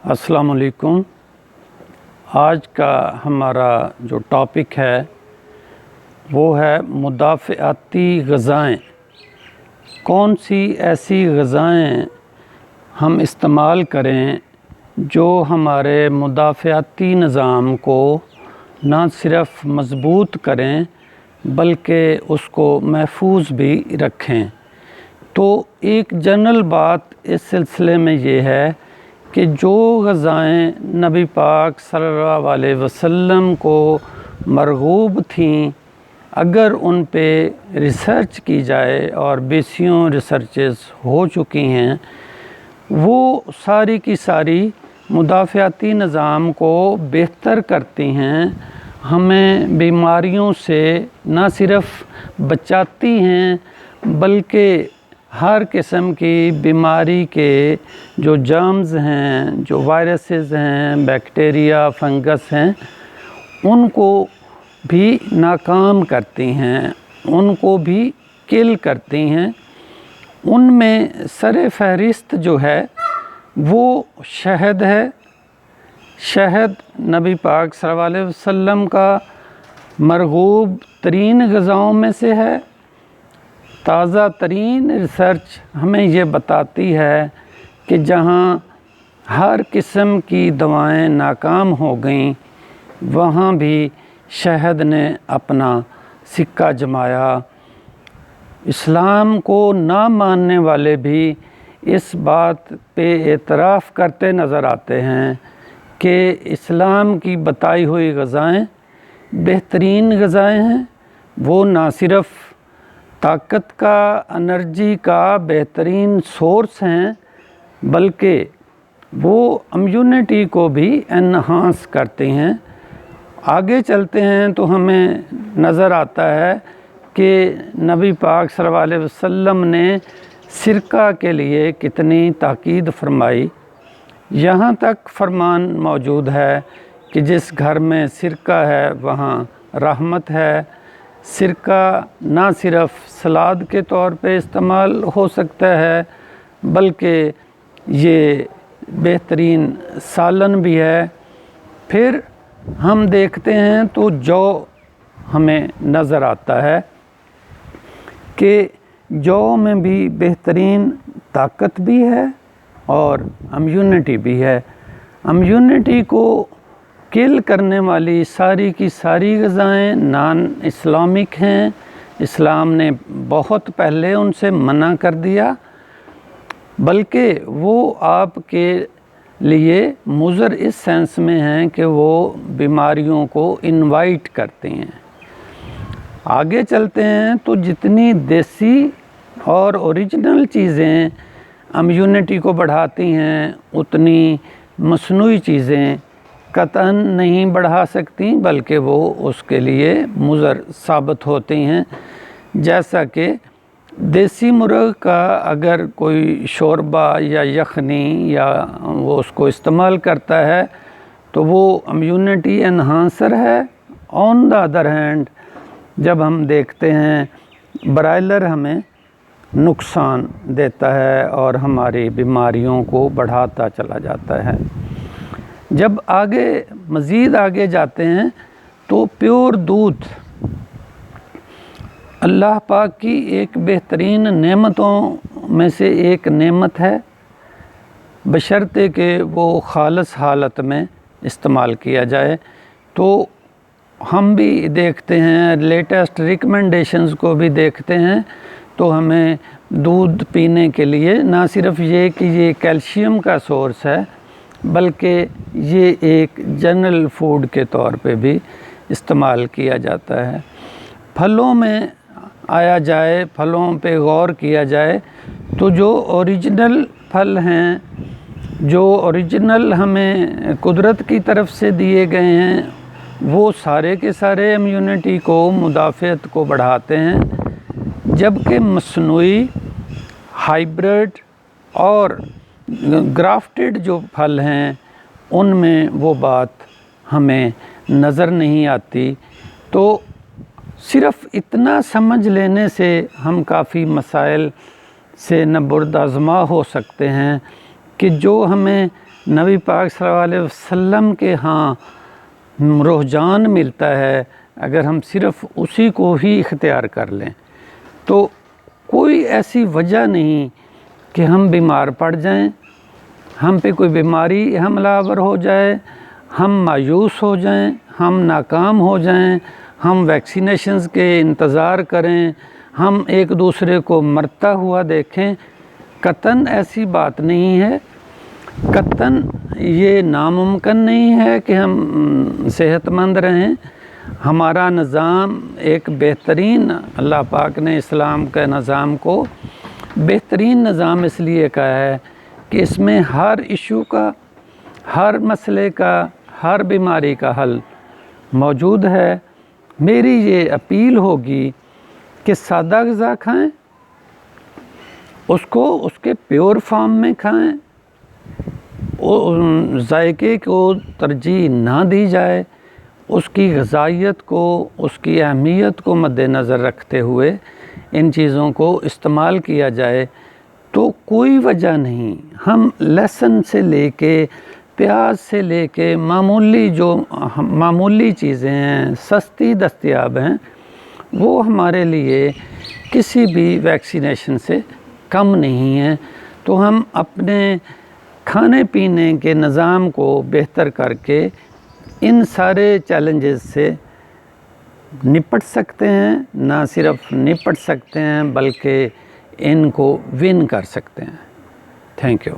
अस्सलाम वालेकुम। आज का हमारा जो टॉपिक है वो है मुदाफ़आती ग़िज़ाएँ। कौन सी ऐसी ग़िज़ाएँ हम इस्तेमाल करें जो हमारे मुदाफ़आती निज़ाम को ना सिर्फ़ मज़बूत करें बल्कि उसको महफूज भी रखें। तो एक जनरल बात इस सिलसिले में ये है कि जो ग़िज़ाएँ नबी पाक सल्लल्लाहु अलैहि वसल्लम को मरग़ूब थीं, अगर उन पे रिसर्च की जाए और बेसियों रिसर्चेस हो चुकी हैं, वो सारी की सारी मुदाफ़आती निज़ाम को बेहतर करती हैं, हमें बीमारियों से ना सिर्फ़ बचाती हैं बल्कि हर किस्म की बीमारी के जो जर्म्स हैं, जो वायरसेस हैं, बैक्टीरिया, फंगस हैं, उनको भी नाकाम करती हैं, उनको भी किल करती हैं। उनमें सर फहरिस्त जो है वो शहद है। शहद नबी पाक सल्लल्लाहु अलैहि वसल्लम का मरग़ूब तरीन ग़िज़ाओं में से है। ताज़ा तरीन रिसर्च हमें ये बताती है कि जहाँ हर किस्म की दवाएं नाकाम हो गईं, वहाँ भी शहद ने अपना सिक्का जमाया। इस्लाम को ना मानने वाले भी इस बात पे एतराफ़ करते नज़र आते हैं कि इस्लाम की बताई हुई ग़िज़ाएँ बेहतरीन ग़िज़ाएँ हैं। वो ना सिर्फ़ ताकत का, एनर्जी का बेहतरीन सोर्स हैं बल्कि वो इम्यूनिटी को भी एनहांस करती हैं। आगे चलते हैं तो हमें नज़र आता है कि नबी पाक सल्लल्लाहु अलैहि वसल्लम ने सिरका के लिए कितनी ताकीद फरमाई। यहाँ तक फरमान मौजूद है कि जिस घर में सिरका है वहाँ रहमत है। सिरका ना सिर्फ़ सलाद के तौर पे इस्तेमाल हो सकता है बल्कि ये बेहतरीन सालन भी है। फिर हम देखते हैं तो जौ हमें नज़र आता है कि जौ में भी बेहतरीन ताकत भी है और इम्यूनिटी भी है। इम्यूनिटी को किल करने वाली सारी की सारी ग़िज़ाएँ नॉन इस्लामिक हैं। इस्लाम ने बहुत पहले उनसे मना कर दिया, बल्कि वो आपके लिए मुज़र इस सेंस में हैं कि वो बीमारियों को इनवाइट करते हैं। आगे चलते हैं तो जितनी देसी और ओरिजिनल चीज़ें इम्यूनिटी को बढ़ाती हैं, उतनी मसनूई चीज़ें कतन नहीं बढ़ा सकती बल्कि वो उसके लिए मुज़र साबित होती हैं। जैसा कि देसी मुर्ग़ का अगर कोई शोरबा या यखनी या वो उसको इस्तेमाल करता है तो वो इम्यूनिटी एनहांसर है। ऑन द अदर हैंड जब हम देखते हैं ब्रायलर हमें नुकसान देता है और हमारी बीमारियों को बढ़ाता चला जाता है। जब आगे मज़ीद आगे जाते हैं तो प्योर दूध अल्लाह पाक की एक बेहतरीन नेमतों में से एक नेमत है, बशर्ते कि वो खालिस हालत में इस्तेमाल किया जाए। तो हम भी देखते हैं, लेटेस्ट रिकमेंडेशंस को भी देखते हैं, तो हमें दूध पीने के लिए ना सिर्फ़ ये कि ये कैल्शियम का सोर्स है बल्कि ये एक जनरल फूड के तौर पे भी इस्तेमाल किया जाता है। फलों में आया जाए, फलों पे गौर किया जाए तो जो ओरिजिनल फल हैं, जो ओरिजिनल हमें कुदरत की तरफ से दिए गए हैं, वो सारे के सारे इम्यूनिटी को, मुदाफ़अत को बढ़ाते हैं। जबकि मसनूई, हाइब्रिड और ग्राफ्टेड जो फल हैं उनमें वो बात हमें नज़र नहीं आती। तो सिर्फ़ इतना समझ लेने से हम काफ़ी मसाइल से नबुर्द आज़मा हो सकते हैं कि जो हमें نبی پاک صلی اللہ علیہ وسلم کے ہاں رجحان ملتا ہے، اگر ہم صرف اسی کو ہی اختیار کر لیں تو کوئی ایسی وجہ نہیں کہ ہم بیمار پڑ جائیں، ہم پہ کوئی بیماری حملہ آور ہو جائے، ہم مایوس ہو جائیں، ہم ناکام ہو جائیں، ہم ویکسینیشنز کے انتظار کریں، ہم ایک دوسرے کو مرتا ہوا دیکھیں۔ قطعاً ایسی بات نہیں ہے، قطعاً یہ ناممکن نہیں ہے کہ ہم صحت مند رہیں۔ ہمارا نظام ایک بہترین، اللہ پاک نے اسلام کے نظام کو بہترین نظام اس لیے کہا ہے کہ اس میں ہر ایشو کا، ہر مسئلے کا، ہر بیماری کا حل موجود ہے۔ میری یہ اپیل ہوگی کہ سادہ غذا کھائیں، اس کو اس کے پیور فارم میں کھائیں، ذائقے کو ترجیح نہ دی جائے، اس کی غذائیت کو، اس کی اہمیت کو مد نظر رکھتے ہوئے ان چیزوں کو استعمال کیا جائے تو کوئی وجہ نہیں۔ ہم لہسن سے لے کے پیاز سے لے کے معمولی چیزیں ہیں، سستی دستیاب ہیں، وہ ہمارے لیے کسی بھی ویکسینیشن سے کم نہیں ہیں۔ تو ہم اپنے کھانے پینے کے نظام کو بہتر کر کے ان سارے چیلنجز سے نپٹ سکتے ہیں، نہ صرف نپٹ سکتے ہیں بلکہ ان کو ون کر سکتے ہیں۔ Thank you.